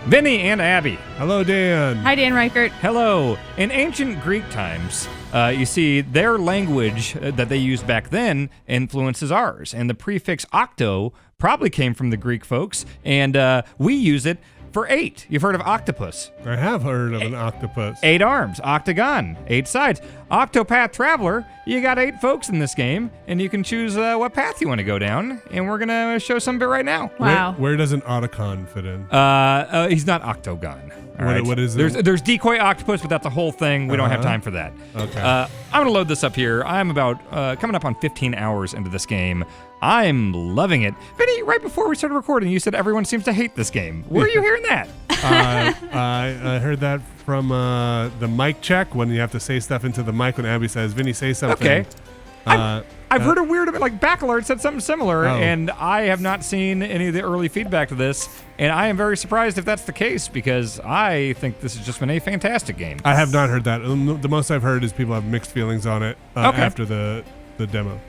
Vinny and Abby. Hello, Dan. Hi, Dan Reichert. Hello. In ancient Greek times, you see, their language that they used back then influences ours. And the prefix octo probably came from the Greek folks, and we use it for 8. You've heard of octopus. I have heard of an octopus. 8 arms, octagon, 8 sides. Octopath Traveler, you got 8 folks in this game, and you can choose what path you want to go down, and we're going to show some of it right now. Wow. Where does an autocon fit in? He's not octagon. What is it? There's decoy octopus, but that's a whole thing. We don't have time for that. Okay. I'm going to load this up here. I'm about coming up on 15 hours into this game. I'm loving it. Vinny, right before we started recording, you said everyone seems to hate this game. Where are you hearing that? I heard that from the mic check when you have to say stuff into the mic when Abby says, Vinny, say something. Okay. I've heard a weird, like Bacalard said something similar, and I have not seen any of the early feedback to this, and I am very surprised if that's the case, because I think this has just been a fantastic game. I have not heard that. The most I've heard is people have mixed feelings on it after the demo.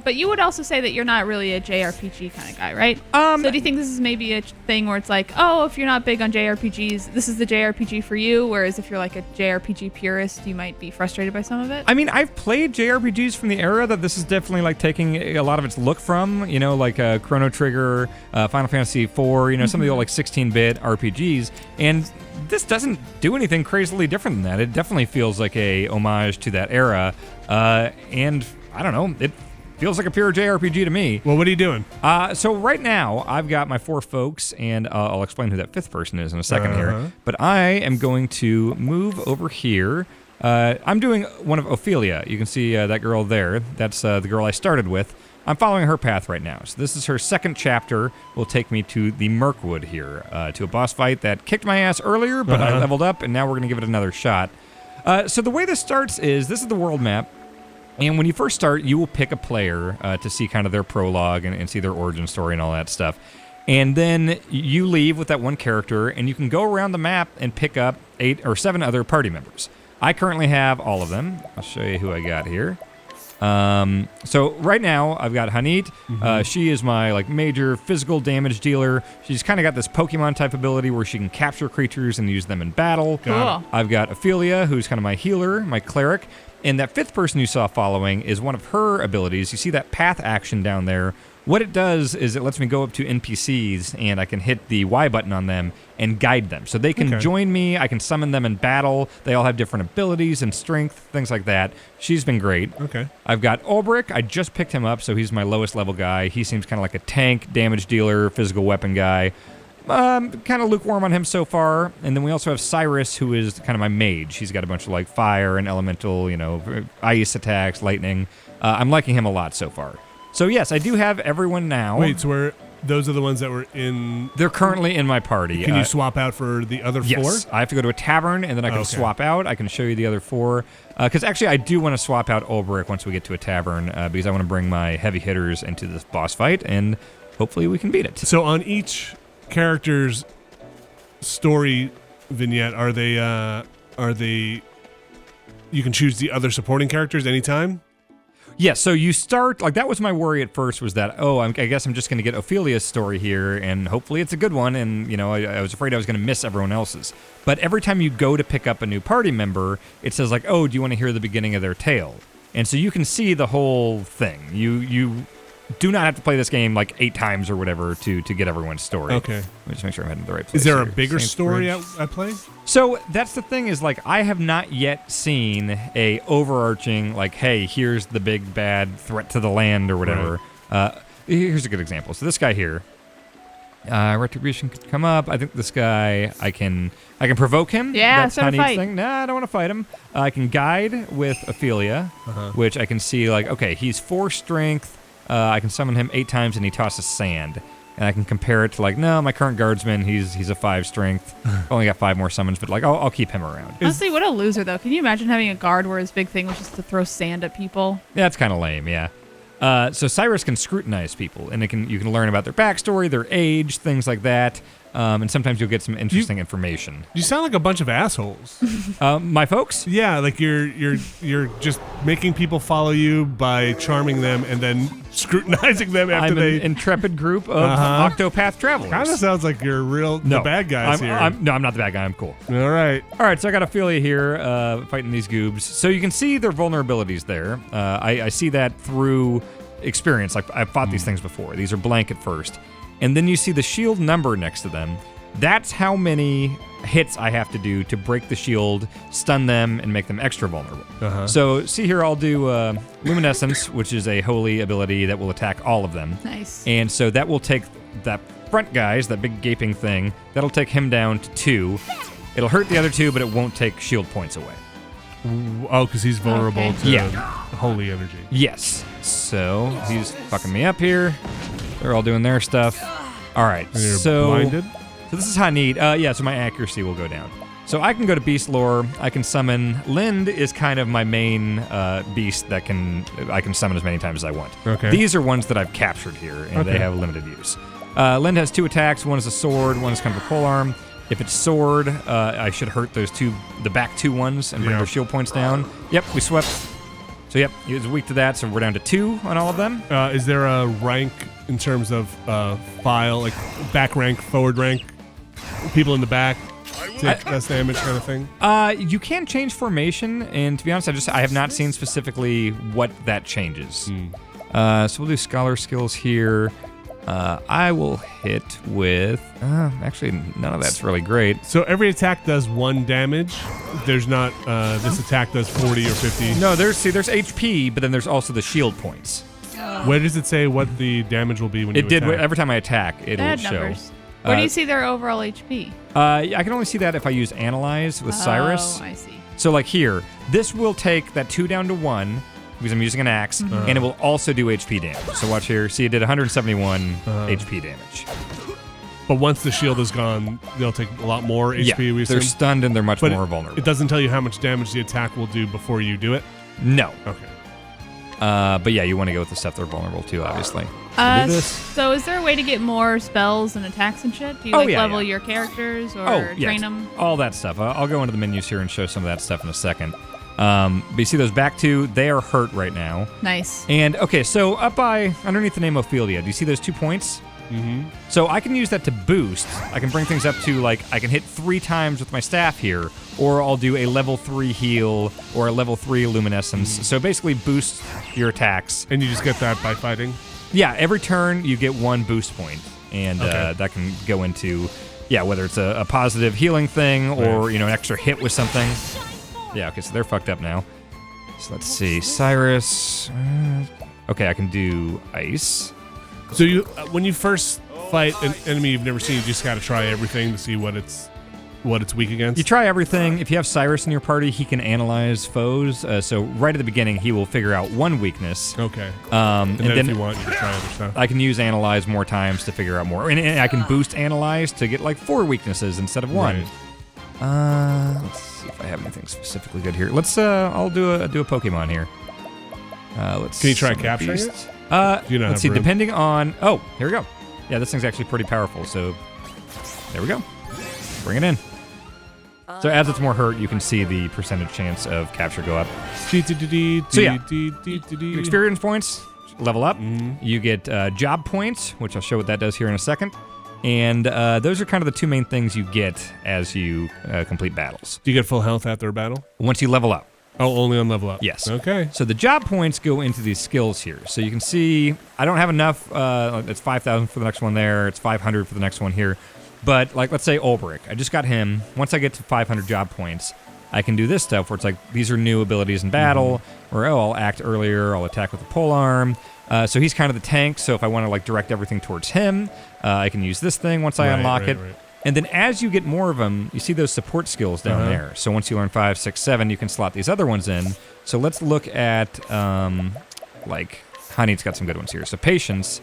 But you would also say that you're not really a JRPG kind of guy, right? So do you think this is maybe a thing where it's like, oh, if you're not big on JRPGs, this is the JRPG for you, whereas if you're like a JRPG purist, you might be frustrated by some of it? I mean, I've played JRPGs from the era that this is definitely like taking a lot of its look from, like Chrono Trigger, Final Fantasy IV, some of the old like 16-bit RPGs, and this doesn't do anything crazily different than that. It definitely feels like a homage to that era, and I don't know, it feels like a pure JRPG to me. Well, what are you doing? So right now, I've got my 4 folks, and I'll explain who that 5th person is in a second here. But I am going to move over here. I'm doing one of Ophelia. You can see that girl there. That's the girl I started with. I'm following her path right now. So this is her 2nd chapter. Will take me to the Mirkwood here, to a boss fight that kicked my ass earlier, but I leveled up, and now we're going to give it another shot. So the way this starts is, this is the world map. And when you first start, you will pick a player to see kind of their prologue and see their origin story and all that stuff. And then you leave with that one character, and you can go around the map and pick up 8 or 7 other party members. I currently have all of them. I'll show you who I got here. So right now, I've got Hanit. She is my like major physical damage dealer. She's kind of got this Pokemon type ability where she can capture creatures and use them in battle. Cool. I've got Ophelia, who's kind of my healer, my cleric. And that 5th person you saw following is one of her abilities. You see that path action down there. What it does is it lets me go up to NPCs, and I can hit the Y button on them and guide them. So they can join me. I can summon them in battle. They all have different abilities and strength, things like that. She's been great. Okay. I've got Oberek. I just picked him up, so he's my lowest level guy. He seems kind of like a tank, damage dealer, physical weapon guy. Kind of lukewarm on him so far. And then we also have Syrus, who is kind of my mage. He's got a bunch of like fire and elemental, ice attacks, lightning. I'm liking him a lot so far. So yes, I do have everyone now. Wait, so those are the ones that were in... They're currently in my party. Can you swap out for the other 4? Yes, I have to go to a tavern, and then I can swap out. I can show you the other 4. Because actually, I do want to swap out Oberek once we get to a tavern, because I want to bring my heavy hitters into this boss fight, and hopefully we can beat it. So on each character's story vignette, are they you can choose the other supporting characters anytime? Yes, so you start, like that was my worry at first, was that, I guess I'm just going to get Ophelia's story here, and hopefully it's a good one, and, I was afraid I was going to miss everyone else's. But every time you go to pick up a new party member, it says like, do you want to hear the beginning of their tale? And so you can see the whole thing. You do not have to play this game like 8 times or whatever to get everyone's story. Okay. Let me just make sure I'm heading to the right place. Is there here. a bigger Saints story Bridge. at play? So that's the thing is like I have not yet seen a overarching like, hey, here's the big bad threat to the land or whatever. Right. Here's a good example. So this guy here, retribution could come up. I think this guy I can provoke him. Yeah, that's start a fight. thing. Nah, I don't want to fight him. I can guide with Ophelia, which I can see like okay, he's 4 strength. I can summon him 8 times and he tosses sand. And I can compare it to like, no, my current guardsman, he's a 5 strength. Only got 5 more summons, but like I'll keep him around. Honestly, what a loser though. Can you imagine having a guard where his big thing was just to throw sand at people? Yeah, that's kind of lame, yeah. So Syrus can scrutinize people, and you can learn about their backstory, their age, things like that. And sometimes you'll get some interesting information. You sound like a bunch of assholes. My folks? Yeah, like you're just making people follow you by charming them and then scrutinizing them after I'm an intrepid group of Octopath travelers. Kind of sounds like you're the bad guys here. I'm not the bad guy. I'm cool. All right. All right, so I got Ophelia here fighting these goobs. So you can see their vulnerabilities there. I see that through experience. I've fought these things before. These are blank at first. And then you see the shield number next to them. That's how many hits I have to do to break the shield, stun them, and make them extra vulnerable. So see here, I'll do Luminescence, which is a holy ability that will attack all of them. Nice. And so that will take that front guys, that big gaping thing, that'll take him down to 2. It'll hurt the other 2, but it won't take shield points away. Oh, because he's vulnerable to holy energy. Yes. So he's fucking me up here. They're all doing their stuff. All right. And you're so blinded? So this is how neat. So my accuracy will go down. So I can go to Beast Lore. I can summon. Lind is kind of my main beast that I can summon as many times as I want. Okay. These are ones that I've captured here, and they have limited use. Lind has 2 attacks. One is a sword. One is kind of a polearm. If it's sword, I should hurt the back 2 ones and bring their shield points down. Yep, we swept. So yep, he was weak to that, so we're down to 2 on all of them. Is there a rank in terms of file, like back rank, forward rank? People in the back take less damage kind of thing? You can change formation, and to be honest, I have not seen specifically what that changes. So we'll do scholar skills here. I will hit with... actually, none of that's really great. So every attack does 1 damage. There's not... this attack does 40 or 50. No, there's HP, but then there's also the shield points. Where does it say what the damage will be when you attack? Every time I attack, it'll show. Numbers. Where do you see their overall HP? I can only see that if I use Analyze with Syrus. Oh, I see. So like here, this will take that 2 down to 1, because I'm using an axe, and it will also do HP damage. So watch here. See, it did 171 HP damage. But once the shield is gone, they'll take a lot more HP, we assume? They're stunned and they're much more vulnerable. It doesn't tell you how much damage the attack will do before you do it? No. Okay. But yeah, you want to go with the stuff they're vulnerable to, obviously. Do this. So is there a way to get more spells and attacks and shit? Do you level your characters or train them? All that stuff. I'll go into the menus here and show some of that stuff in a second. But you see those back 2, they are hurt right now. Nice. And okay, so underneath the name Ophelia, do you see those 2 points? Mm-hmm. So I can use that to boost. I can bring things up to, like, I can hit 3 times with my staff here, or I'll do a level 3 heal or a level 3 luminescence. So basically boost your attacks. And you just get that by fighting? Yeah, every turn you get 1 boost point, and that can go into, whether it's a positive healing thing or, an extra hit with something. Yeah, okay, so they're fucked up now. So let's see, Syrus. Okay, I can do ice. So when you first fight an enemy you've never seen, you just gotta try everything to see what it's weak against? You try everything. If you have Syrus in your party, he can analyze foes. So right at the beginning, he will figure out 1 weakness. Okay. And then if you want, you can try other stuff. I can use Analyze more times to figure out more. And I can boost Analyze to get like 4 weaknesses instead of 1. Right. Let's see if I have anything specifically good here. I'll do a Pokemon here. Can you try capturing it? Let's see. Depending on. Oh, here we go. Yeah, this thing's actually pretty powerful. So there we go. Bring it in. So as it's more hurt, you can see the percentage chance of capture go up. So yeah, experience points level up. You get job points, which I'll show what that does here in a second. And those are kind of the 2 main things you get as you complete battles. Do you get full health after a battle? Once you level up. Oh, only on level up? Yes. Okay. So the job points go into these skills here. So you can see, I don't have enough. It's 5,000 for the next one there. It's 500 for the next one here. But like, let's say Oberek. I just got him. Once I get to 500 job points, I can do this stuff where it's like, these are new abilities in battle. Or, I'll act earlier. I'll attack with a polearm. So he's kind of the tank. So if I want to like direct everything towards him, I can use this thing once I unlock it. Right. And then as you get more of them, you see those support skills down there. So once you learn 5, 6, 7, you can slot these other ones in. So let's look at, like, Honey's got some good ones here. So Patience.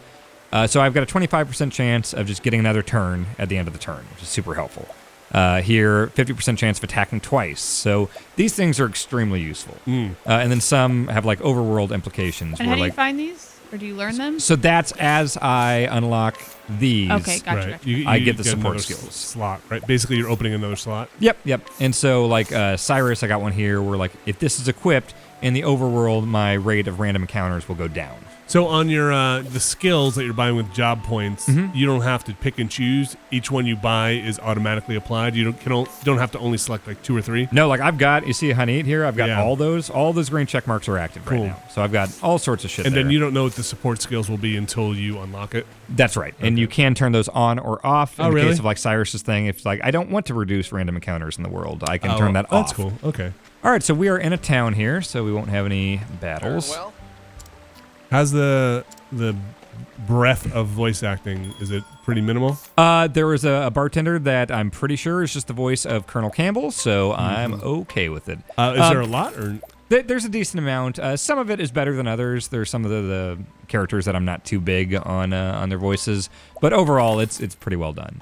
So I've got a 25% chance of just getting another turn at the end of the turn, which is super helpful. Here, 50% chance of attacking twice. So these things are extremely useful. And then some have, like, overworld implications. And how do you find these? Or do you learn them? So that's as I unlock these. Okay, gotcha. Right. You I get the support skills. Slot, right? Basically, you're opening another slot. Yep. And so, like, Syrus, I got one here where, like, if this is equipped in the overworld, my rate of random encounters will go down. So on your the skills that you're buying with job points, you don't have to pick and choose. Each one you buy is automatically applied. You don't have to only select like 2 or 3. No, like I've got, you see Honey 8 here? I've got Yeah. all those green check marks are active right now. So I've got all sorts of shit And there. then you don't know what the support skills will be until you unlock it. That's right. And you can turn those on or off. In the really? case of like Syrus's thing, if like I don't want to reduce random encounters in the world, I can turn that off. That's cool. Okay. All right, so we are in a town here, so we won't have any battles. Well, How's the breadth of voice acting? Is it pretty minimal? There was a bartender that I'm pretty sure is just the voice of Colonel Campbell, so I'm okay with it. Is there a lot? Or There's a decent amount. Some of it is better than others. There's some of the characters that I'm not too big on their voices, but overall, it's pretty well done.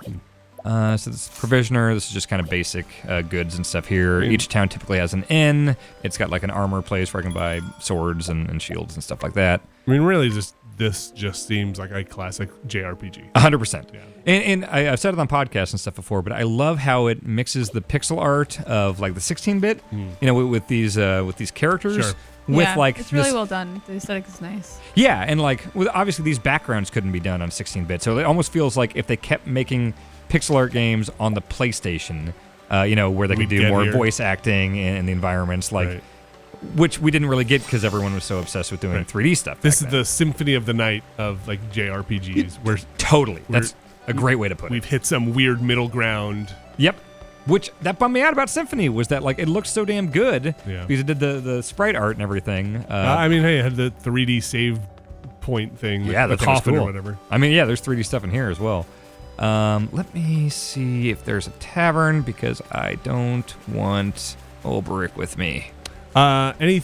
So this is Provisioner. This is just kind of basic goods and stuff here. Each town typically has an inn. It's got like an armor place where I can buy swords and shields and stuff like that. I mean, really, this just seems like a classic JRPG. 100%. Yeah. And I've said it on podcasts and stuff before, but I love how it mixes the pixel art of like the 16-bit, with these characters. Sure. With yeah, like it's really this, well done. The aesthetic is nice. yeah, and like obviously these backgrounds couldn't be done on 16-bit, so it almost feels like if they kept making pixel art games on the PlayStation, where they could do more voice acting in the environments, like. Right. Which we didn't really get because everyone was so obsessed with doing 3D stuff. This is back then. the symphony of the night of like JRPGs. Where Totally. That's a great way to put it. we've hit some weird middle ground. Yep. Which that bummed me out about Symphony was that like it looked so damn good Yeah. because it did the sprite art and everything. I mean, hey, it had the 3D save point thing. Yeah, the that thing was coffin cool. or whatever. I mean, yeah, there's 3D stuff in here as well. Let me see if there's a tavern because I don't want Oberek with me. Any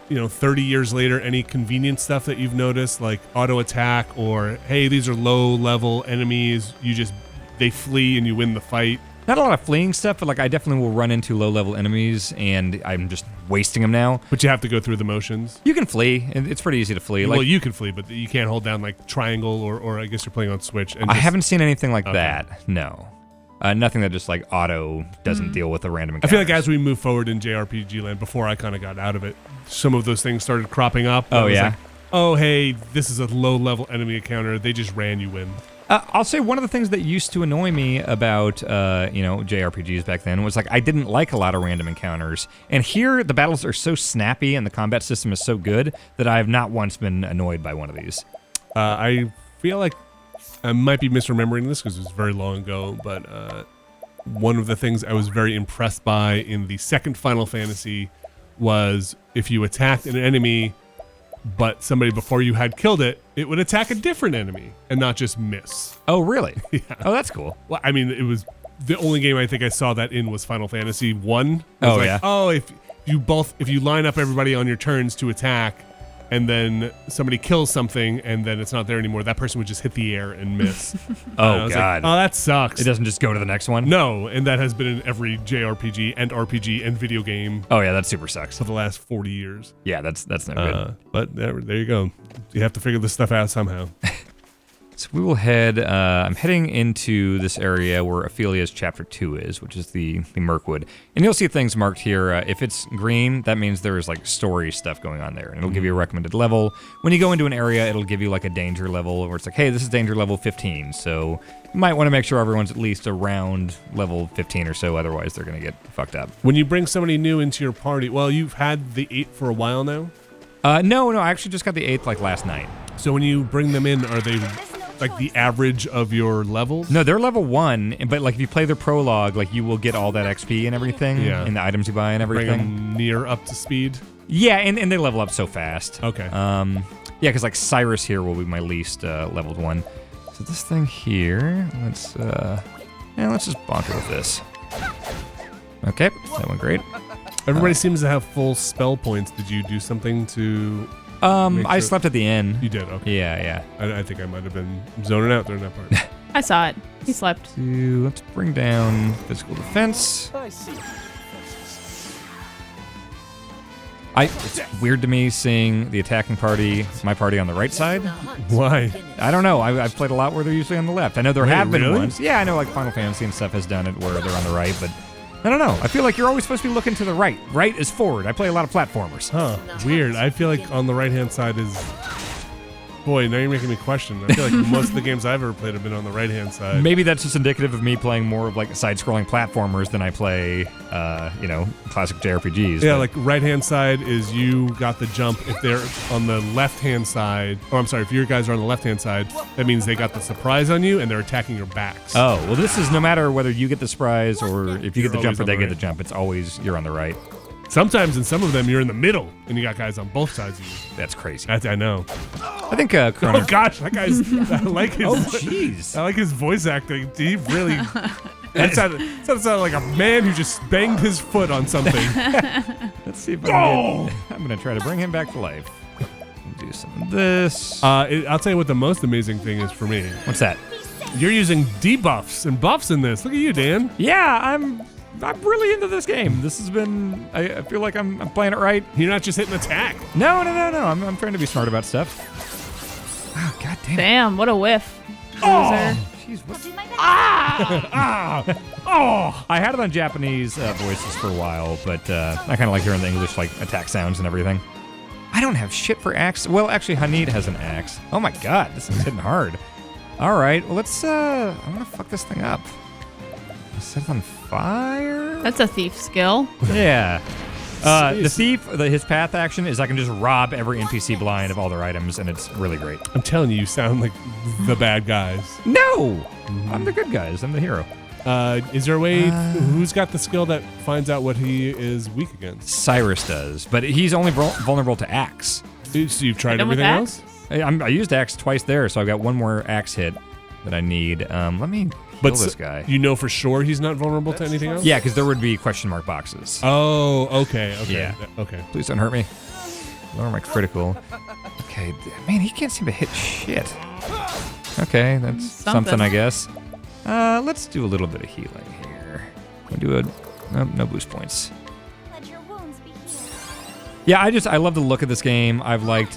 30 years later, any convenient stuff that you've noticed, like auto attack or hey, these are low level enemies. They flee and you win the fight. Not a lot of fleeing stuff, but like I definitely will run into low level enemies and I'm just wasting them now. But you have to go through the motions. You can flee, and it's pretty easy to flee. Well, you can flee, but you can't hold down like triangle or I guess you're playing on Switch. And I haven't seen anything like Okay. that. No. Nothing that just like auto doesn't deal with the random I encounters. feel like as we move forward in JRPG land, before I kind of got out of it, some of those things started cropping up. Oh, I was yeah? like, oh, hey, this is a low-level enemy encounter. They just ran you in. I'll say one of the things that used to annoy me about JRPGs back then was like I didn't like a lot of random encounters. And here the battles are so snappy and the combat system is so good that I have not once been annoyed by one of these. I feel like I might be misremembering this because it was very long ago, but one of the things I was very impressed by in the second Final Fantasy was if you attacked an enemy, but somebody before you had killed it, it would attack a different enemy and not just miss. Oh, really? Yeah. Oh, that's cool. Well, I mean, it was the only game I think I saw that in was Final Fantasy 1. Oh, like, yeah. Oh, if you line up everybody on your turns to attack, and then somebody kills something, and then it's not there anymore, that person would just hit the air and miss. Oh, was God. Like, oh, that sucks. It doesn't just go to the next one? No, and that has been in every JRPG and RPG and video game Oh, yeah, that super sucks. for the last 40 years. Yeah, that's no good. But there you go. You have to figure this stuff out somehow. So we will head, I'm heading into this area where Ophelia's Chapter 2 is, which is the Mirkwood. And you'll see things marked here. If it's green, that means there is like story stuff going on there. And it'll give you a recommended level. When you go into an area, it'll give you like a danger level where it's like, hey, this is danger level 15. So you might want to make sure everyone's at least around level 15 or so, otherwise they're going to get fucked up. When you bring somebody new into your party, well, you've had the 8 for a while now. No, I actually just got the 8th like last night. So when you bring them in, are they like the average of your levels? No, they're level 1, but like if you play their prologue, like you will get all that XP and everything, Yeah. and the items you buy and Bring everything. them near up to speed. Yeah, and they level up so fast. Okay. Yeah, because like Syrus here will be my least leveled one. So this thing here, let's just bonk it with this. Okay, that went great. Everybody seems to have full spell points. Did you do something to? Make I sure- slept at the inn. You did. Okay. Yeah. I think I might have been zoning out during that part. I saw it. He slept. Let's bring down physical defense. I see. It's weird to me seeing the attacking party, my party, on the right side. Why? I don't know. I've played a lot where they're usually on the left. I know there Wait, have been really? ones. Yeah, I know like Final Fantasy and stuff has done it where they're on the right, but I don't know. I feel like you're always supposed to be looking to the right. Right is forward. I play a lot of platformers. Huh. Weird. I feel like on the right-hand side is... Boy, now you're making me question. I feel like most of the games I've ever played have been on the right-hand side. Maybe that's just indicative of me playing more of like side-scrolling platformers than I play, classic JRPGs. Yeah, but- like right-hand side is you got the jump. If they're on the left-hand side, if your guys are on the left-hand side, that means they got the surprise on you and they're attacking your backs. Oh, well, this is no matter whether you get the surprise or if you You're get the jump always or on they the get the right. jump. It's always you're on the right. Sometimes in some of them you're in the middle and you got guys on both sides of you. That's crazy. I know. I think Chrono... Oh gosh, that guy's. I like his. Oh, jeez. I like his voice acting. He really. That sounded like a man who just banged his foot on something. Let's see if I can get... I'm going to try to bring him back to life. Do some of this. I'll tell you what the most amazing thing is for me. What's that? You're using debuffs and buffs in this. Look at you, Dan. Yeah, I'm really into this game. This has been... I feel like I'm playing it right. You're not just hitting attack. No. I'm trying to be smart about stuff. Wow, god damn it. Damn, what a whiff. Oh. Jeez, what? I'll do my best. I had it on Japanese voices for a while, but I kind of like hearing the English like attack sounds and everything. I don't have shit for axe. Well, actually, Hanid has an axe. Oh my god, this is hitting hard. All right, well, let's... I'm gonna fuck this thing up. Set it on fire? That's a thief skill. Yeah. The thief, his path action is I can just rob every NPC blind of all their items, and it's really great. I'm telling you, you sound like the bad guys. No! I'm the good guys. I'm the hero. Is there a way? Who's got the skill that finds out what he is weak against? Syrus does, but he's only vulnerable to axe. So you've tried Hit him with everything axe? else? I used axe twice there, so I've got one more axe hit that I need. Let me kill this guy. You know for sure he's not vulnerable to anything else? Yeah, because there would be question mark boxes. Oh, okay. Yeah. Okay. Please don't hurt me. Lower my critical. Okay, man, he can't seem to hit shit. Okay, that's something I guess. Let's do a little bit of healing here. We'll do no boost points. Let your wounds be healed. Yeah, I love the look of this game. I like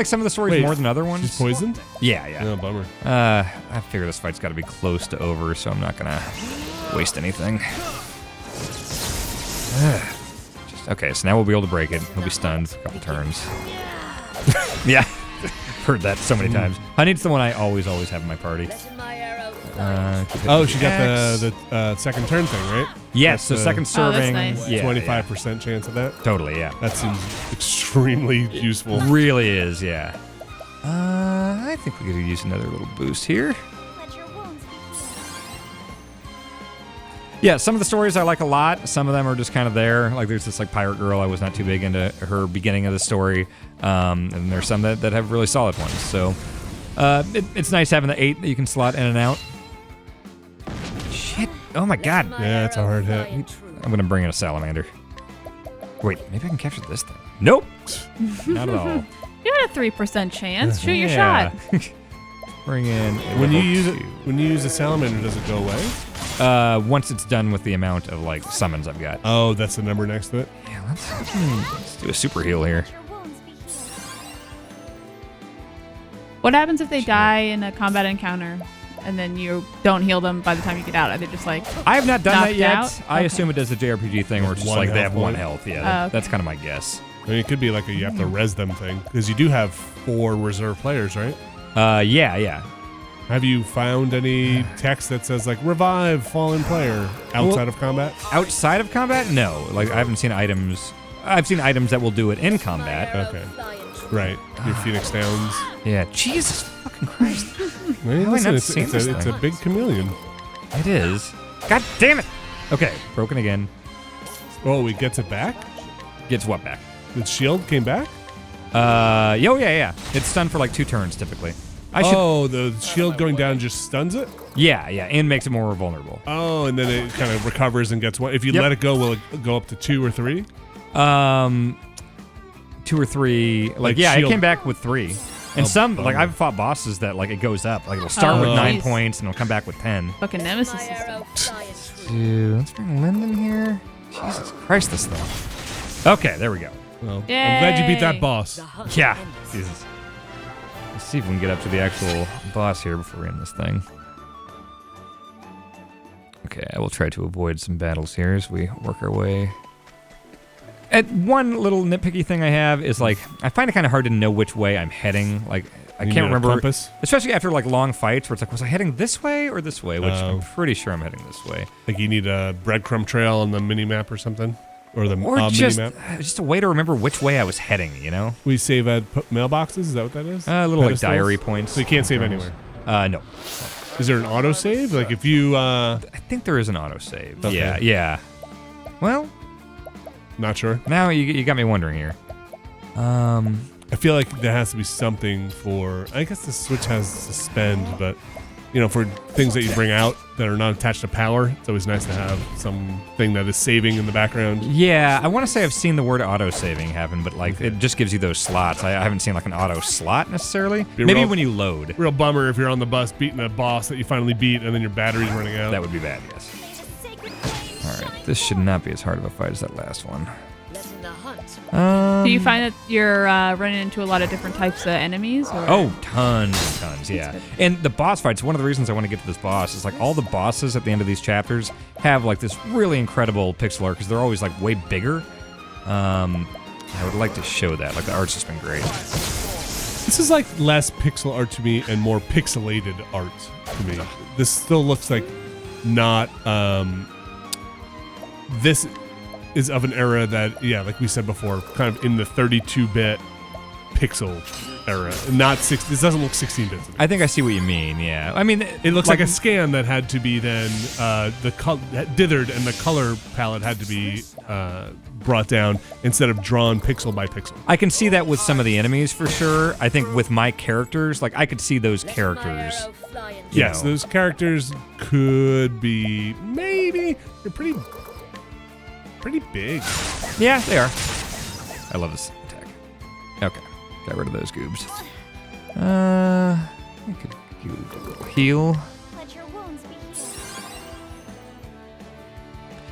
some of the stories more than other ones. She's poisoned? Yeah. Oh, bummer. I figure this fight's got to be close to over, so I'm not gonna waste anything. Okay, so now we'll be able to break it. He'll be stunned for a couple turns. Yeah, heard that so many times. Honey's the one I always have in my party. She got the second turn thing, right? Yes, so That's, second serving. nice. Yeah, 25% chance of that. Totally, yeah. That seems extremely useful. Really is, yeah. I think we could use another little boost here. Let your wounds be healed. Yeah, some of the stories I like a lot. Some of them are just kind of there. Like there's this like pirate girl. I was not too big into her beginning of the story. And there's some that have really solid ones. So it's nice having the 8 that you can slot in and out. Shit. Oh my god. Yeah, it's a hard hit. I'm going to bring in a salamander. Wait, maybe I can capture this thing. Nope. Not at all. You had a 3% chance. Shoot your Yeah. shot. Bring in a When you level use 2. it, when you use a salamander, does it go away? Once it's done with the amount of like summons I've got. Oh, that's the number next to it. Yeah, let's do a super heal here. Let your wounds be healed. What happens if they die in a combat encounter and then you don't heal them by the time you get out? Are they just like... I have not done that Knocked yet. out? I Okay. assume it does the JRPG thing where it's just One like they health have 1 point. health. Yeah, okay. that's kind of my guess. I mean, it could be like you have to res them thing because you do have 4 reserve players, right? Yeah. Have you found any text that says like revive fallen player outside of combat? Outside of combat, no. Like I haven't seen items. I've seen items that will do it in combat. Okay, right. Your Phoenix Downs. Yeah. Jesus fucking Christ. I mean, Have I listen, not seen this it's thing? a big chameleon. It is. God damn it. Okay, broken again. Oh, he gets it back. Gets what back? The shield came back. Yeah. It's stunned for like 2 turns typically. Oh, the shield going down just stuns it. Yeah, and makes it more vulnerable. Oh, and then it kind of recovers and gets one. If you Yep. let it go, will it go up to 2 or 3? 2 or 3. Like Like yeah, it shield- came back with 3. And Oh, some bummer. like I've fought bosses that like it goes up. Like it'll start Oh, with 9 geez. points and it'll come back with 10. Fucking nemesis system. Dude, let's bring Lyndon here. Jesus Christ, this thing. Okay, there we go. Well, I'm glad you beat that Yay. boss. Yeah. Jesus. Let's see if we can get up to the actual boss here before we end this thing. Okay, I will try to avoid some battles here as we work our way. One little nitpicky thing I have is like I find it kind of hard to know which way I'm heading. Like I can't remember, compass? especially after like long fights where it's like, was I heading this way or this way? Which I'm pretty sure I'm heading this way. Like you need a breadcrumb trail on the mini map or something, or the Or mini just map. just a way to remember which way I was heading. You know, We save at mailboxes. Is that what that is? a little like Pedestals? diary points. So you can't save anywhere. No, Is there an auto save? Like if you I think there is an autosave. Okay. Yeah. Well, not sure. now you got me wondering here. I feel like there has to be something for. I guess the Switch has suspend, but for things that you bring out that are not attached to power, it's always nice to have something that is saving in the background. Yeah, I want to say I've seen the word auto saving happen, but like it just gives you those slots. I haven't seen like an auto slot necessarily. Maybe when you load. Real bummer if you're on the bus beating a boss that you finally beat and then your battery's running out. That would be bad, yes. All right, this should not be as hard of a fight as that last one. Do you find that you're running into a lot of different types of enemies? Or? Oh, tons, yeah. And the boss fights, one of the reasons I want to get to this boss is like all the bosses at the end of these chapters have like this really incredible pixel art because they're always like way bigger. I would like to show that. Like the art's just been great. This is like less pixel art to me and more pixelated art to me. This still looks like not. This is of an era that, like we said before, kind of in the 32-bit pixel era. Not six. This doesn't look 16-bit. I think I see what you mean. Yeah, I mean it looks like a scan that had to be then dithered, and the color palette had to be brought down instead of drawn pixel by pixel. I can see that with some of the enemies for sure. I think with my characters, like I could see those characters. Yes, those characters could be maybe they're pretty big. Yeah, they are. I love this attack. Okay, got rid of those goobs. I could do a little heal. Let your wounds be healed.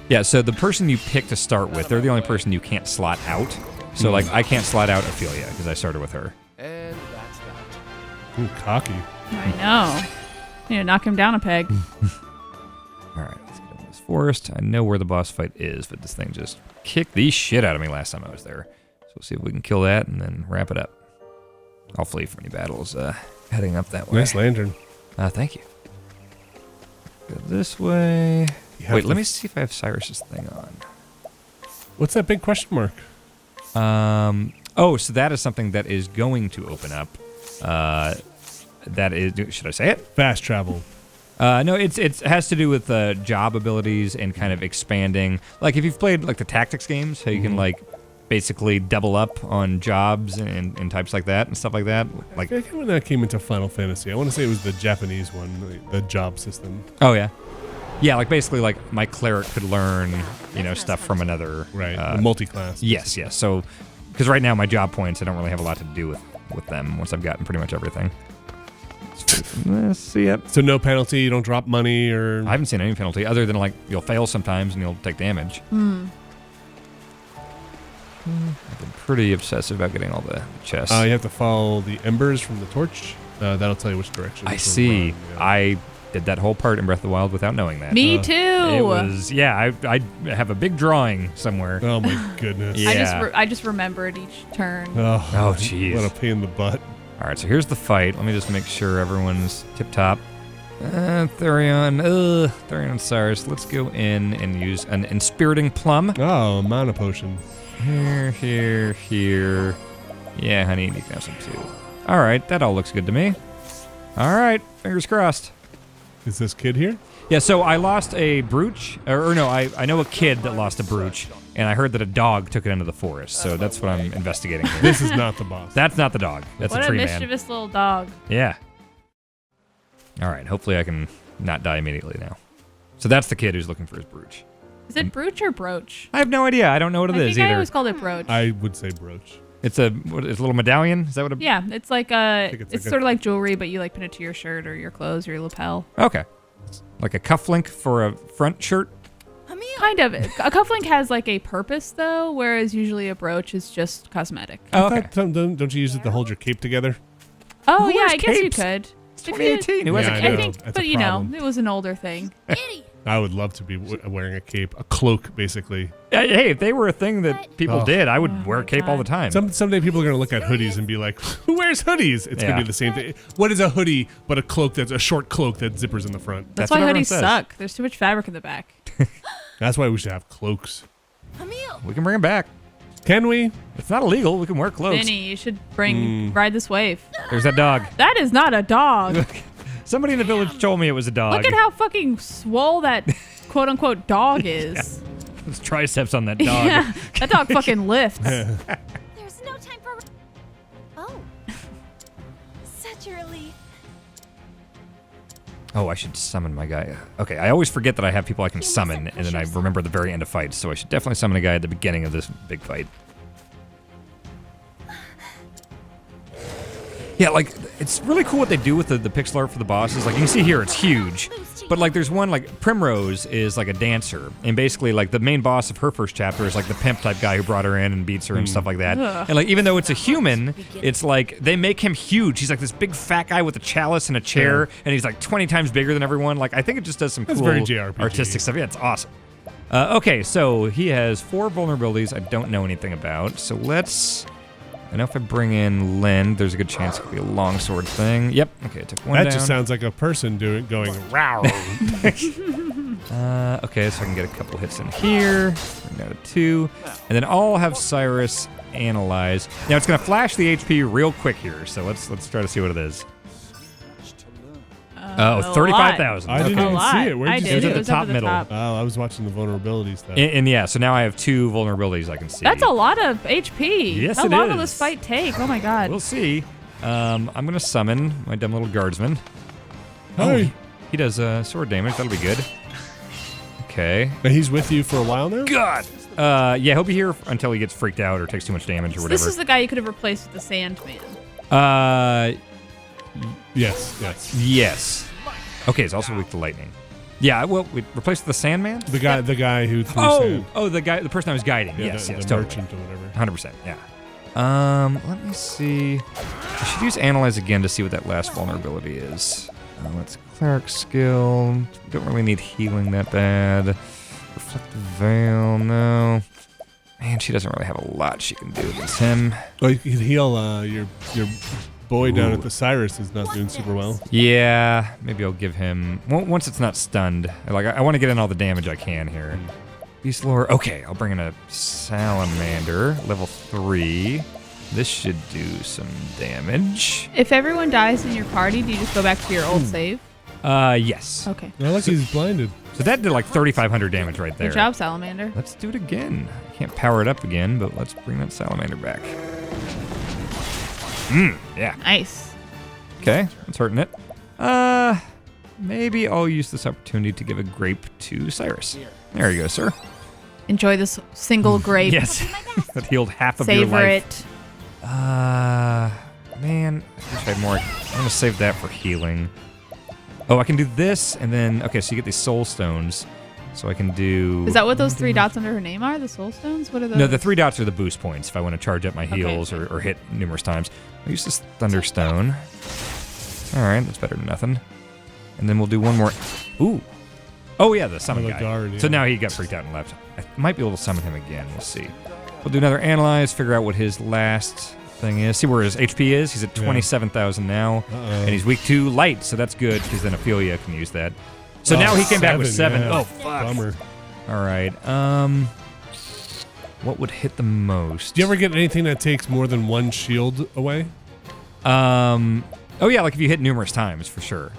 Yeah, so the person you pick to start with, they're the only person you can't slot out. So like, I can't slot out Ophelia because I started with her. And that's that. Ooh, cocky. I know. You know, knock him down a peg. All right, let's get in this forest. I know where the boss fight is, but this thing just kicked the shit out of me last time I was there. So we'll see if we can kill that and then wrap it up. I'll flee from any battles heading up that way. Nice lantern. Thank you. Go this way. You Wait, have let to- me see if I have Cyrus's thing on. What's that big question mark? Oh, so that is something that is going to open up. That is, should I say it? Fast travel. No, it has to do with job abilities and kind of expanding. Like if you've played like the tactics games, how you can like basically double up on jobs and types like that and stuff like that. Like, I think when that came into Final Fantasy, I want to say it was the Japanese one, the job system. oh yeah, yeah. Like basically, like my cleric could learn, stuff from another. Right, the multi-class. Yes, yes. So, because right now my job points, I don't really have a lot to do with them once I've gotten pretty much everything. Let's see it. So no penalty, you don't drop money or... I haven't seen any penalty other than like you'll fail sometimes and you'll take damage. I've been pretty obsessive about getting all the chests. You have to follow the embers from the torch. That'll tell you which direction. I to see. run, yeah. I did that whole part in Breath of the Wild without knowing that. Me too. It was, yeah, I have a big drawing somewhere. Oh my goodness. Yeah. I just remembered each turn. Oh, jeez. What a pain in the butt. All right, so here's the fight. Let me just make sure everyone's tip-top. Therion and Syrus. Let's go in and use an Inspiriting Plum. Oh, mana potion. Here. Yeah, honey, you can have some too. All right, that all looks good to me. All right, fingers crossed. Is this kid here? Yeah, so I lost a brooch, or no, I know a kid that lost a brooch, and I heard that a dog took it into the forest, so that's what I'm investigating here. This is not the boss. That's not the dog. That's What a a tree man. mischievous little dog. Yeah. All right, hopefully I can not die immediately now. So that's the kid who's looking for his brooch. Is it brooch or brooch? I have no idea. I don't know what it I is think I either. always called it brooch. I would say brooch. It's a little medallion. Is that what? Yeah, it's like a. think it's It's like sort of like jewelry, but you like pin it to your shirt or your clothes or your lapel. Okay. Like a cufflink for a front shirt. Kind of. A cufflink has like a purpose though, whereas usually a brooch is just cosmetic. Oh, I okay. thought, don't you use it to hold your cape together? Oh Who yeah, wears I guess you capes? could. It's 2018. Who has Yeah, a I cape? I know. think, That's a but problem. it was an older thing. I would love to be wearing a cape, a cloak, basically. Hey, if they were a thing that people did, I would wear a cape all the time. Someday people are going to look at hoodies and be like, who wears hoodies? It's going to be the same thing. What is a hoodie but a cloak that's a short cloak that zippers in the front? That's what why everyone hoodies says. suck. There's too much fabric in the back. That's why we should have cloaks. We can bring them back. Can we? It's not illegal. We can wear clothes. Vinny, you should ride this wave. There's that dog. That is not a dog. Somebody in the village told me it was a dog. Look at how fucking swole that quote-unquote dog is. Those triceps on that dog. Yeah, that dog fucking lifts. There's no time for. Oh. Such a relief. Oh, I should summon my guy. Okay, I always forget that I have people I can summon, and then I remember at the very end of fights, so I should definitely summon a guy at the beginning of this big fight. Yeah, like, it's really cool what they do with the pixel art for the bosses. Like, you can see here, it's huge. But, like, there's one, like, Primrose is, like, a dancer. And basically, like, the main boss of her first chapter is, like, the pimp-type guy who brought her in and beats her and stuff like that. And, like, even though it's a human, it's, like, they make him huge. He's, like, this big fat guy with a chalice and a chair, and he's, like, 20 times bigger than everyone. Like, I think it just does some cool very JRPG. artistic stuff. Yeah, it's awesome. Okay, so he has 4 vulnerabilities I don't know anything about. So let's... I know if I bring in Lend, there's a good chance it could be a longsword thing. Yep. Okay, I took one down. That just sounds like a person going row. Okay, so I can get a couple hits in here. Bring down to 2. And then I'll have Syrus analyze. Now it's going to flash the HP real quick here, so let's try to see what it is. Oh, 35,000. I didn't Okay. even see it. Where'd you see It was it? at the top middle. Oh, I was watching the vulnerability stuff. And yeah, so now I have 2 vulnerabilities I can see. That's a lot of HP. Yes, How it long will is. this fight take? Oh my god. We'll see. I'm going to summon my dumb little guardsman. Hey. He does sword damage. That'll be good. Okay. And he's with you for a while now? God! Yeah, he'll be here until he gets freaked out or takes too much damage or whatever. This is the guy you could have replaced with the Sandman. Yes. Yes. Okay, it's also weak to lightning. Yeah, well, we replaced the Sandman? The guy who threw sand. The person I was guiding. Yeah, yes, the totally. merchant or whatever. 100%, yeah. Let me see. I should use Analyze again to see what that last vulnerability is. Let's Cleric skill. Don't really need healing that bad. Reflective Veil, no. Man, she doesn't really have a lot she can do against him. Oh, you can heal your boy down at the Syrus is not doing super well. Yeah, maybe I'll give him... Once it's not stunned. I want to get in all the damage I can here. Beast Lore. Okay, I'll bring in a Salamander, level 3. This should do some damage. If everyone dies in your party, do you just go back to your old save? Yes. Okay. I like he's blinded. So that did like 3,500 damage right there. Good job, Salamander. Let's do it again. I can't power it up again, but let's bring that Salamander back. Yeah. Nice. Okay, that's hurting it. Maybe I'll use this opportunity to give a grape to Syrus. There you go, sir. Enjoy this single grape. Yes. That healed half of your Savor life. it. Man, I wish I had more. I'm gonna save that for healing. Oh, I can do this, and then okay, so you get these soul stones. So I can do. Is that what those 3 dots under her name are? The soul stones? What are those? No, the 3 dots are the boost points if I want to charge up my Okay. heals or hit numerous times. I'll use this Thunderstone. All right, that's better than nothing. And then we'll do one more. Ooh. Oh, yeah, the summon the guy. guard, yeah. So now he got freaked out and left. I might be able to summon him again. We'll see. We'll do another Analyze, figure out what his last thing is. See where his HP is. He's at 27,000 now. And he's weak to light, so that's good because then Ophelia can use that. So now he came back with 7. Yeah. Oh, fuck. Bummer. All right. What would hit the most? Do you ever get anything that takes more than 1 shield away? Oh yeah, like if you hit numerous times for sure.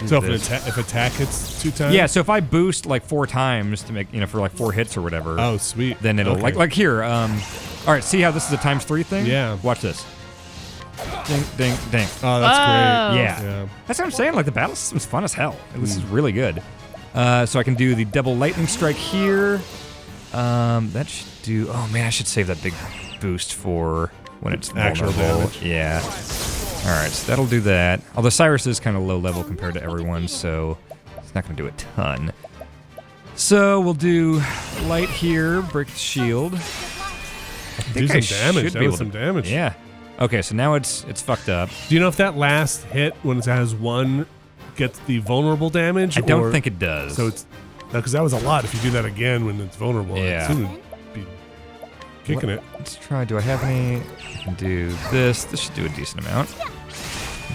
So if attack hits 2 times? Yeah, so if I boost like 4 times to make, for like 4 hits or whatever. Oh, sweet. Then it'll Okay. like here. All right, see how this is a ×3 thing? Yeah. Watch this. Ding, ding, ding. Oh, that's Whoa. great. Yeah. That's what I'm saying. Like the battle system's fun as hell. This is really good. So I can do the double lightning strike here. That should do. Oh man, I should save that big boost for when it's Actual vulnerable. damage. Yeah. All right, so that'll do that. Although Syrus is kind of low level compared to everyone, so it's not going to do a ton. So we'll do light here, break the shield. I think Do I some damage. should That be was able some to- damage. Yeah. Okay, so now it's fucked up. Do you know if that last hit, when it has 1 gets the vulnerable damage? I don't think it does. So it's because that was a lot. If you do that again when it's vulnerable, Yeah. it would be kicking it. Let's try. Do I have any? I can do this. This should do a decent amount.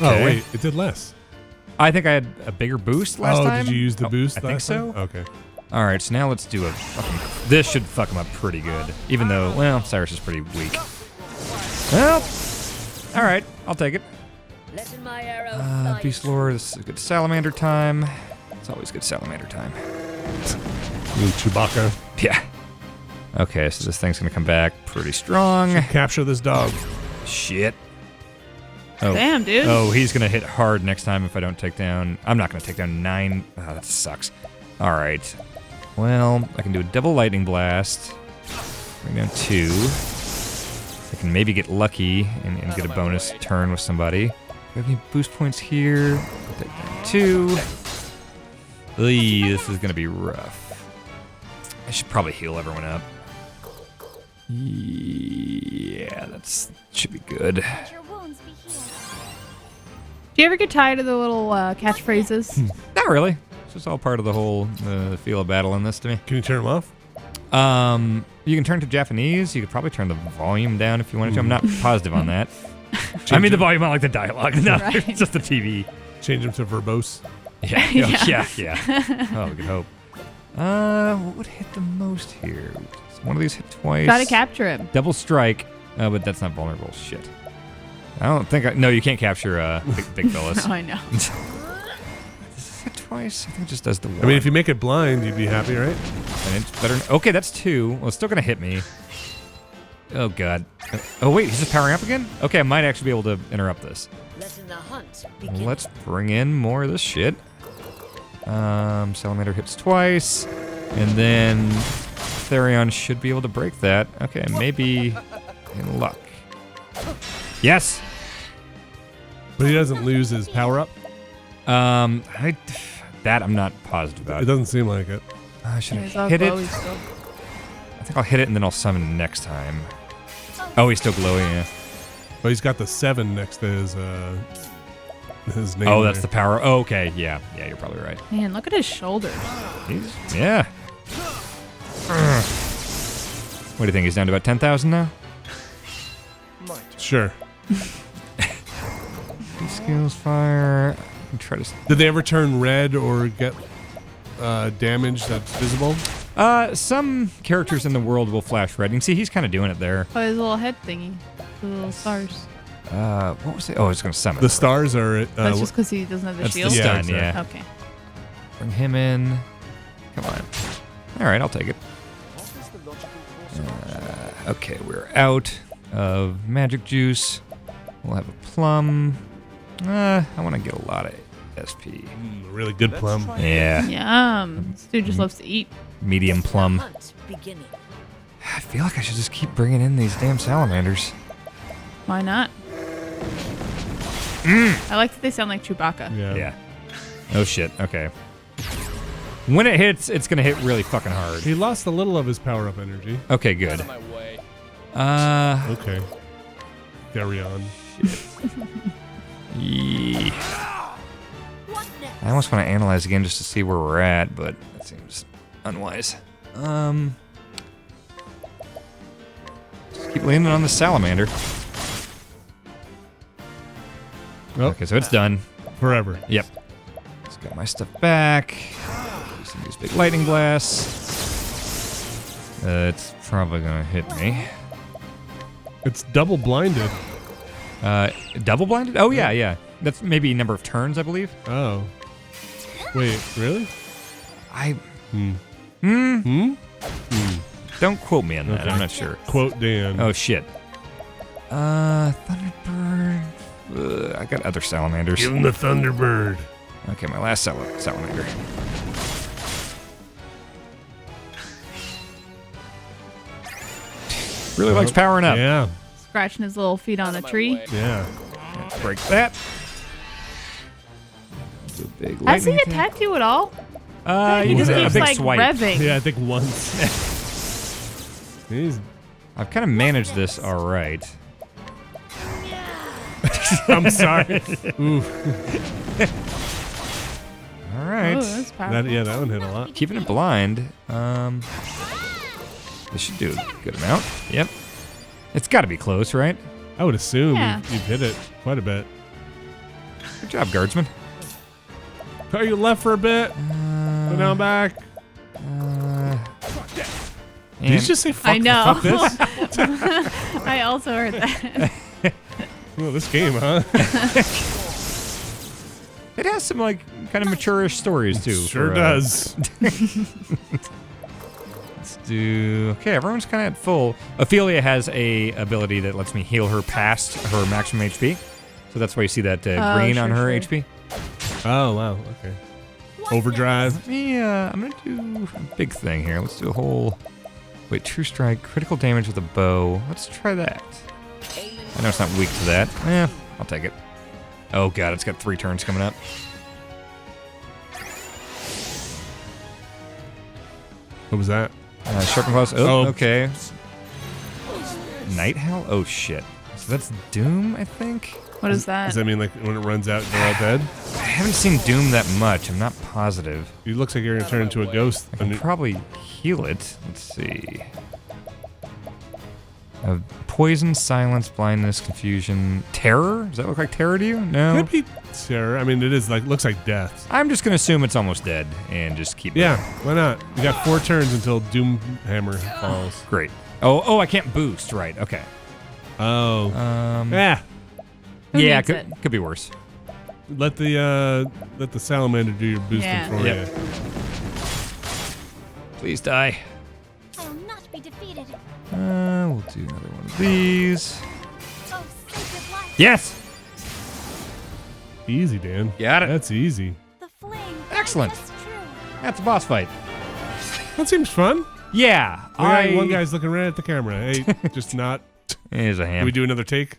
Oh Okay. wait, it did less. I think I had a bigger boost last time. Did you use the boost? I think last so. time? Okay. All right, so now let's do a fucking... This should fuck him up pretty good. Even though, well, Syrus is pretty weak. Well, all right, I'll take it. Letting my arrow Beast Lord, this is a good salamander time. It's always good salamander time. Chewbacca. Yeah. Okay, so this thing's gonna come back pretty strong. Capture this dog. Shit. Oh. Damn, dude. Oh, he's gonna hit hard next time if I don't take down... I'm not gonna take down 9. Oh, that sucks. All right. Well, I can do a double lightning blast. Bring down 2. I can maybe get lucky and get a bonus turn with somebody. Do I have any boost points here? Put that down 2. Eey, this is gonna be rough. I should probably heal everyone up. Yeah, should be good. Let your wounds be healed. Do you ever get tired of the little catchphrases? Not really. It's just all part of the whole feel of battle in this to me. Can you turn them off? You can turn to Japanese. You could probably turn the volume down if you wanted to. I'm not positive on that. I mean the volume on like the dialogue, not Right. just the TV. Change them to verbose. Yeah, Yeah. yeah. Oh, we could hope. What would hit the most here? Does one of these hit twice? Gotta capture him. Double strike, but that's not vulnerable. Shit. I don't think no, you can't capture big fellas. Oh, I know. Does this hit twice? I think it just does the one. I mean, if you make it blind, you'd be happy, right? And it's better. Okay, that's 2. Well, it's still gonna hit me. Oh god. Oh wait, he's just powering up again? Okay, I might actually be able to interrupt this. letting the hunt begin. Let's bring in more of this shit. Salamander hits twice, and then Therion should be able to break that. Okay, maybe in luck. Yes. But he doesn't lose his power up. I'm not positive about. It doesn't seem like it. Should I He's all hit it? glowy still. I think I'll hit it and then I'll summon next time. Oh, he's still glowing. Yeah. But he's got the 7 next to his name. Oh, that's there. the power. Oh, okay, yeah, you're probably right. Man, look at his shoulders. Yeah. What do you think? He's down to about 10,000 now? Sure. Skills, fire. I can try to. Did they ever turn red or get damage that's visible? Some characters in the world will flash red. You can see he's kind of doing it there. Oh, his little head thingy. The little stars. What was it? Oh, it's going to summon. The stars are. That's just because he doesn't have the That's shield? the Yeah, stun, exactly. yeah. Okay. Bring him in. Come on. All right, I'll take it. What is the logical course of action? Okay, we're out of magic juice. We'll have a plum. I want to get a lot of SP. Really good Let's plum. try Yeah, Yum. This dude just loves to eat. medium Letting the plum. hunt beginning. I feel like I should just keep bringing in these damn salamanders. Why not? I like that they sound like Chewbacca. Yeah. Oh shit. Okay. When it hits, it's gonna hit really fucking hard. He lost a little of his power up energy. Okay, good. Out of my way. Okay. Carry on. Yeah. What next? I almost want to analyze again just to see where we're at, but that seems unwise. Just keep leaning on the salamander. Oh, Okay, so it's done. forever. Yep. Just got my stuff back. Using these big lightning blasts. It's probably gonna hit me. It's double blinded. Double blinded? Oh yeah. That's maybe number of turns, I believe. Oh. Wait, really? Don't quote me on that. Okay. I'm not sure. Quote Dan. Oh shit. Thunderbird. I got other salamanders. Give him the Thunderbird. Okay, my last salamander. Really likes powering up. Yeah. Scratching his little feet on a my tree. way. Yeah. Break that. Do a big Has he lightning attack. attacked you at all? He just did a keeps big like swipe. revving. Yeah, I think once. He's. I've kind of managed this all right. I'm sorry. Ooh. All right. Oh, that's powerful. That one hit a lot. Keeping it blind. This should do a good amount. Yep. It's got to be close, right? I would assume Yeah. you've hit it quite a bit. Good job, guardsman. Are you left for a bit? Go down back. Did you just say fuck, I know. fuck this? I also heard that. Well, this game, huh? It has some like kind of mature-ish stories too. Sure does. Let's do. Okay, everyone's kind of at full. Ophelia has a ability that lets me heal her past her maximum HP, so that's why you see that green on her HP. Oh, wow. Okay. Overdrive. Let me, I'm gonna do a big thing here. Let's do a whole. Wait, true strike, critical damage with a bow. Let's try that. I know it's not weak to that. I'll take it. Oh god, it's got 3 turns coming up. What was that? Sharpen claws. Oh, Oh. okay. Night Howl? Oh shit. So that's Doom, I think? What is that? Does that mean like when it runs out, they're all dead? I haven't seen Doom that much. I'm not positive. It looks like you're gonna turn into a ghost. I can probably heal it. Let's see. Poison, silence, blindness, confusion, terror? Does that look like terror to you? No. Could be terror. I mean, it is like looks like death. I'm just gonna assume it's almost dead and just keep Yeah, going. why not? You got 4 turns until Doomhammer falls. Great. Oh, I can't boost. Right. Okay. Oh. Yeah. Who Yeah, needs it? could be worse. Let the salamander do your boosting Yeah. for Yep. you. Please die. I'll not be defeated. We'll do another one of these. Oh, sacred light. Yes. Easy, Dan. Got it. That's easy. The flame. Excellent. That's true. That's a boss fight. That seems fun. Yeah. One guy's looking right at the camera. Hey, just not. Here's a Can ham. we do another take?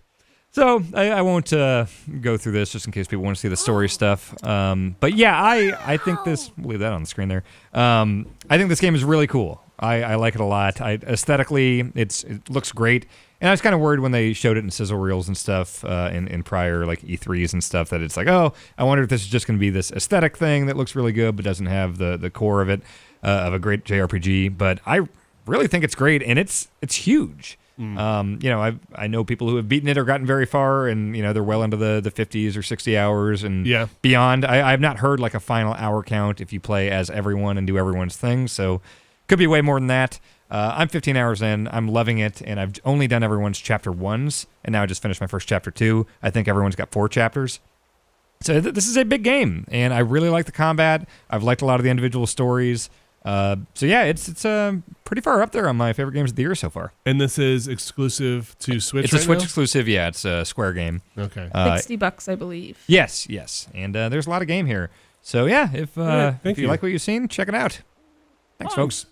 So I won't go through this just in case people want to see the story stuff. But yeah, I think this. We'll leave that on the screen there. I think this game is really cool. I like it a lot. Aesthetically, it looks great. And I was kind of worried when they showed it in sizzle reels and stuff in prior like E3s and stuff that it's like, oh, I wonder if this is just going to be this aesthetic thing that looks really good but doesn't have the core of it of a great JRPG. But I really think it's great, and it's huge. I know people who have beaten it or gotten very far, and they're well into the 50s or 60 hours and beyond. I've not heard like a final hour count if you play as everyone and do everyone's thing, so could be way more than that. I'm 15 hours in. I'm loving it, and I've only done everyone's chapter 1s, and now I just finished my first chapter 2. I think everyone's got 4 chapters. So this is a big game, and I really like the combat. I've liked a lot of the individual stories. So yeah, it's pretty far up there on my favorite games of the year so far. And this is exclusive to Switch. It's right a Switch now? exclusive. Yeah, it's a Square game. Okay. $60, I believe. Yes, and there's a lot of game here. So yeah, if you you. like what you've seen, check it out. Thanks, folks.